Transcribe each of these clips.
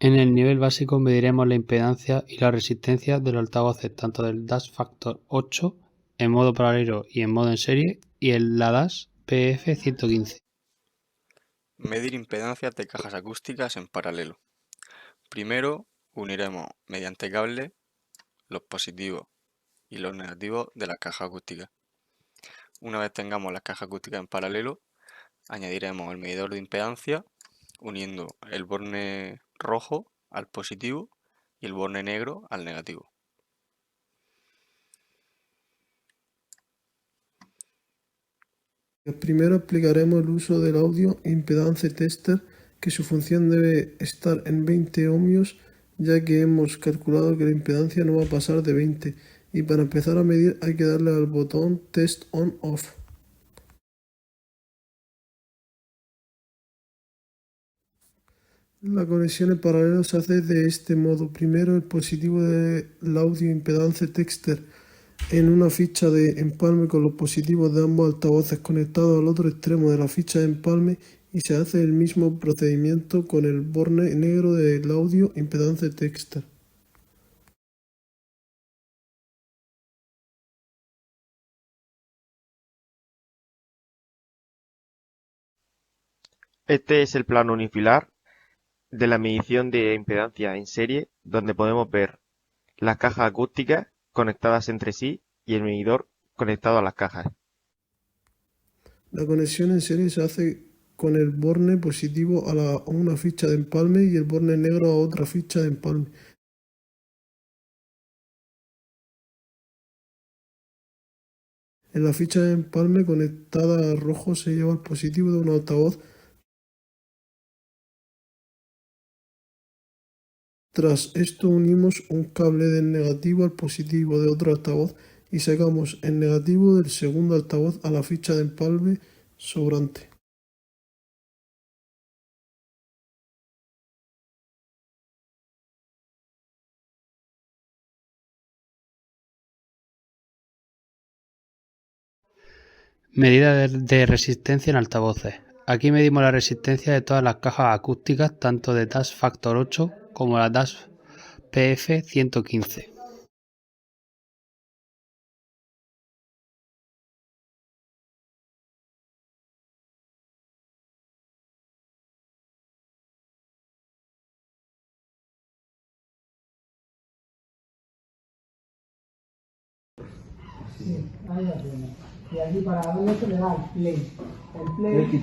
En el nivel básico mediremos la impedancia y la resistencia de los altavoces tanto del DAS Factor 8 en modo paralelo y en modo en serie y la DAS PF115. Medir impedancias de cajas acústicas en paralelo. Primero uniremos mediante cable los positivos y los negativos de la caja acústica. Una vez tengamos las cajas acústicas en paralelo, añadiremos el medidor de impedancia uniendo el borne rojo al positivo y el borne negro al negativo. Primero explicaremos el uso del audio impedance tester, que su función debe estar en 20 ohmios, ya que hemos calculado que la impedancia no va a pasar de 20, y para empezar a medir hay que darle al botón Test On Off. La conexión en paralelo se hace de este modo. Primero el positivo del audio impedance tester en una ficha de empalme con los positivos de ambos altavoces conectados al otro extremo de la ficha de empalme, y se hace el mismo procedimiento con el borne negro del audio impedance tester. Este es el plano unifilar de la medición de impedancia en serie, donde podemos ver las cajas acústicas conectadas entre sí y el medidor conectado a las cajas. La conexión en serie se hace con el borne positivo a una ficha de empalme y el borne negro a otra ficha de empalme. En la ficha de empalme conectada a rojo se lleva el positivo de un altavoz. Tras esto unimos un cable del negativo al positivo de otro altavoz y sacamos el negativo del segundo altavoz a la ficha de empalme sobrante. Medida de resistencia en altavoces. Aquí medimos la resistencia de todas las cajas acústicas, tanto de DAS Factor 8 como la DAS PF115. Sí, ahí la tiene. Y aquí para darle esto le da el play. El play, el play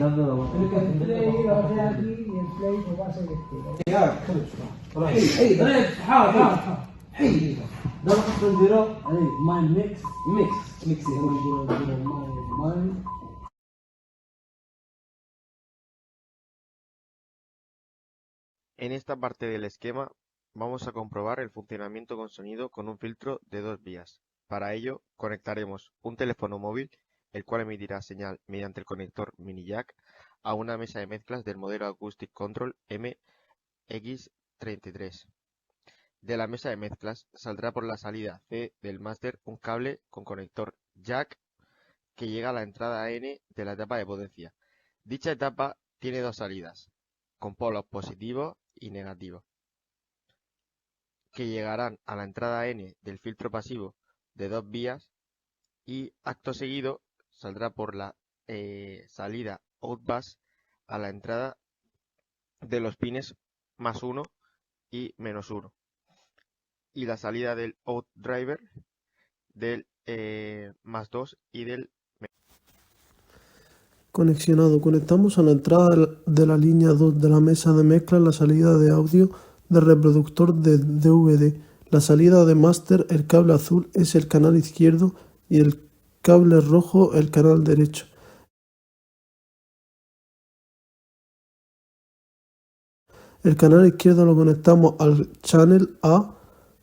lo hace aquí y el play lo va a hacer este. حي ده بحط نديرو عليه ماين ميكس هو نديرو ماين. En esta parte del esquema vamos a comprobar el funcionamiento con sonido con un filtro de 2 vías. Para ello conectaremos un teléfono móvil, el cual emitirá señal mediante el conector mini jack a una mesa de mezclas del modelo Acoustic Control MX33. De la mesa de mezclas saldrá por la salida C del máster un cable con conector jack que llega a la entrada N de la etapa de potencia. Dicha etapa tiene dos salidas, con polos positivos y negativos, que llegarán a la entrada N del filtro pasivo de 2 vías, y acto seguido saldrá por la salida Outbus a la entrada de los pines +1 y -1, y la salida del Outdriver del +2 y del Conexionado. Conectamos a la entrada de la línea 2 de la mesa de mezcla la salida de audio del reproductor de DVD. La salida de máster, el cable azul, es el canal izquierdo y el cable rojo el canal derecho. El canal izquierdo lo conectamos al channel A,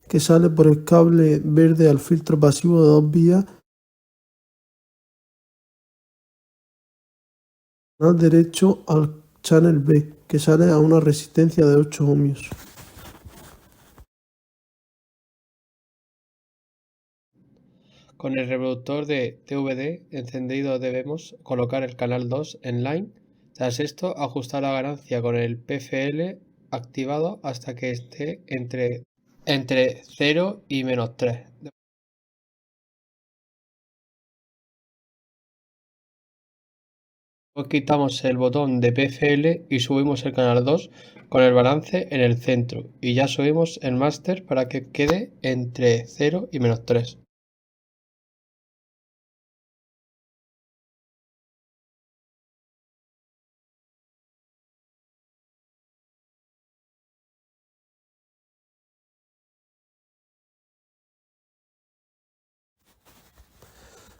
que sale por el cable verde al filtro pasivo de 2 vías. Canal derecho al channel B, que sale a una resistencia de 8 ohmios. Con el reproductor de DVD encendido debemos colocar el canal 2 en line. Tras esto, ajustar la ganancia con el PFL activado hasta que esté entre 0 y -3. Luego quitamos el botón de PFL y subimos el canal 2 con el balance en el centro y ya subimos el máster para que quede entre 0 y -3.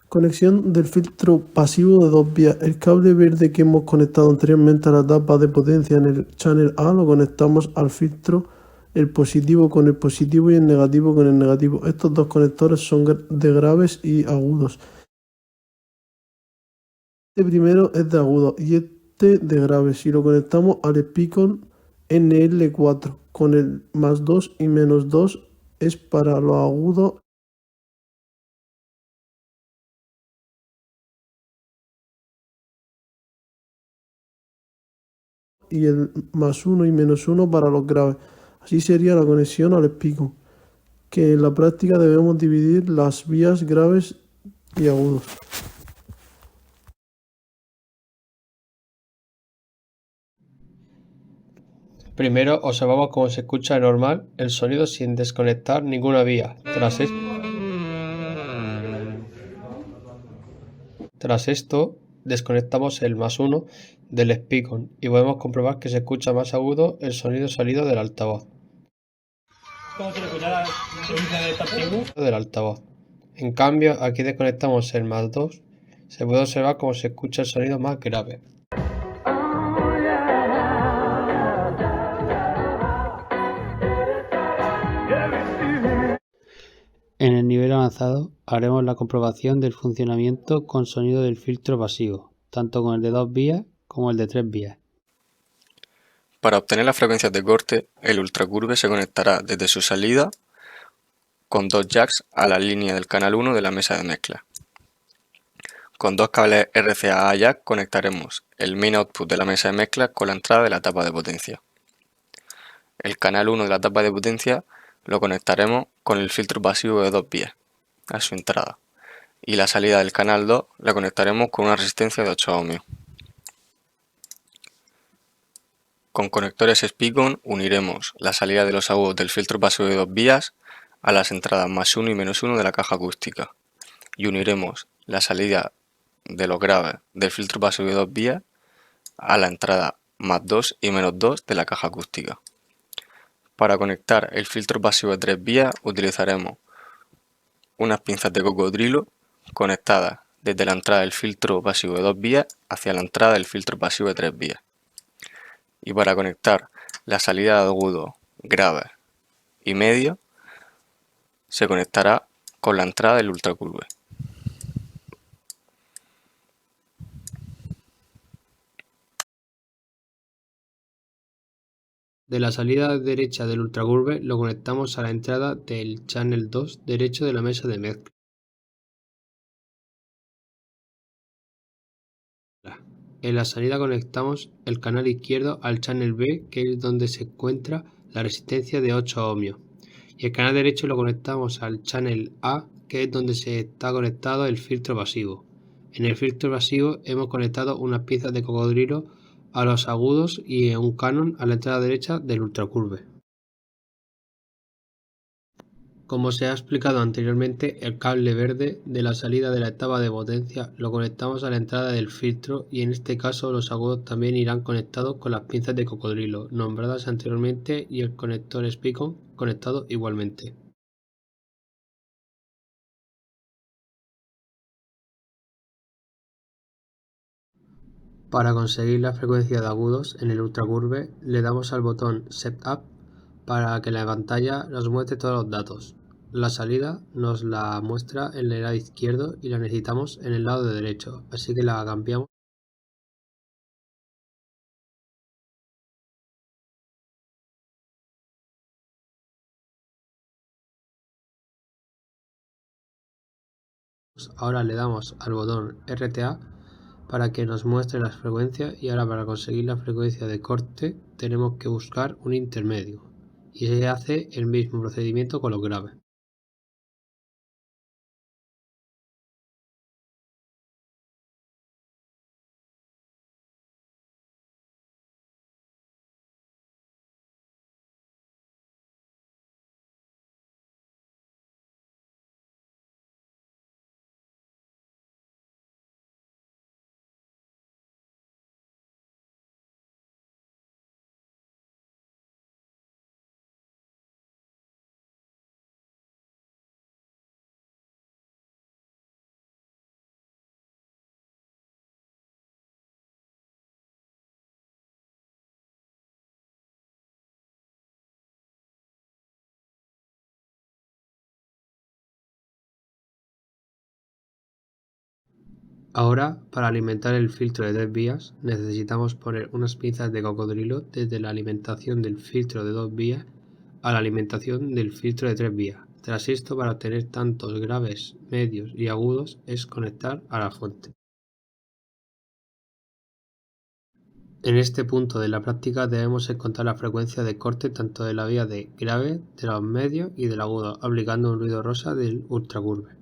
Conexión del filtro pasivo de 2 vías. El cable verde que hemos conectado anteriormente a la tapa de potencia en el channel A lo conectamos al filtro, el positivo con el positivo y el negativo con el negativo. Estos dos conectores son de graves y agudos. Este primero es de agudos y este de graves y lo conectamos al Speakon NL4 con el +2 y -2 es para los agudos y el +1 y -1 para los graves. Así sería la conexión al Speakon, que en la práctica debemos dividir las vías graves y agudos. Primero observamos cómo se escucha de normal el sonido sin desconectar ninguna vía. Tras esto, desconectamos el +1 del Speakon y podemos comprobar que se escucha más agudo el sonido salido del altavoz. En cambio, aquí desconectamos el +2, se puede observar cómo se escucha el sonido más grave. En el nivel avanzado haremos la comprobación del funcionamiento con sonido del filtro pasivo, tanto con el de 2 vías como el de 3 vías. Para obtener las frecuencias de corte, el ultracurve se conectará desde su salida con 2 jacks a la línea del canal 1 de la mesa de mezcla. Con 2 cables RCA jack conectaremos el main output de la mesa de mezcla con la entrada de la tapa de potencia. El canal 1 de la tapa de potencia lo conectaremos con el filtro pasivo de 2 vías a su entrada y la salida del canal 2 la conectaremos con una resistencia de 8 ohmios. Con conectores Speakon uniremos la salida de los agudos del filtro pasivo de 2 vías a las entradas +1 y -1 de la caja acústica y uniremos la salida de los graves del filtro pasivo de 2 vías a la entrada +2 y -2 de la caja acústica. Para conectar el filtro pasivo de 3 vías utilizaremos unas pinzas de cocodrilo conectadas desde la entrada del filtro pasivo de 2 vías hacia la entrada del filtro pasivo de 3 vías. Y para conectar la salida de agudo, grave y medio se conectará con la entrada del ultracurve. De la salida derecha del ultracurve lo conectamos a la entrada del channel 2 derecho de la mesa de mezcla. En la salida conectamos el canal izquierdo al channel B, que es donde se encuentra la resistencia de 8 ohmios. Y el canal derecho lo conectamos al channel A, que es donde se está conectado el filtro pasivo. En el filtro pasivo hemos conectado unas piezas de cocodrilo a los agudos y un canon a la entrada derecha del ultracurve. Como se ha explicado anteriormente, el cable verde de la salida de la etapa de potencia lo conectamos a la entrada del filtro y en este caso los agudos también irán conectados con las pinzas de cocodrilo nombradas anteriormente y el conector Speakon conectado igualmente. Para conseguir la frecuencia de agudos en el ultracurve le damos al botón Setup para que la pantalla nos muestre todos los datos. La salida nos la muestra en el lado izquierdo y la necesitamos en el lado derecho, así que la cambiamos. Ahora le damos al botón RTA para que nos muestre las frecuencias y ahora para conseguir la frecuencia de corte tenemos que buscar un intermedio y se hace el mismo procedimiento con los graves. Ahora, para alimentar el filtro de 3 vías, necesitamos poner unas pinzas de cocodrilo desde la alimentación del filtro de 2 vías a la alimentación del filtro de 3 vías. Tras esto, para obtener tantos graves, medios y agudos, es conectar a la fuente. En este punto de la práctica debemos encontrar la frecuencia de corte tanto de la vía de grave, de los medios y del agudo, aplicando un ruido rosa del ultracurve.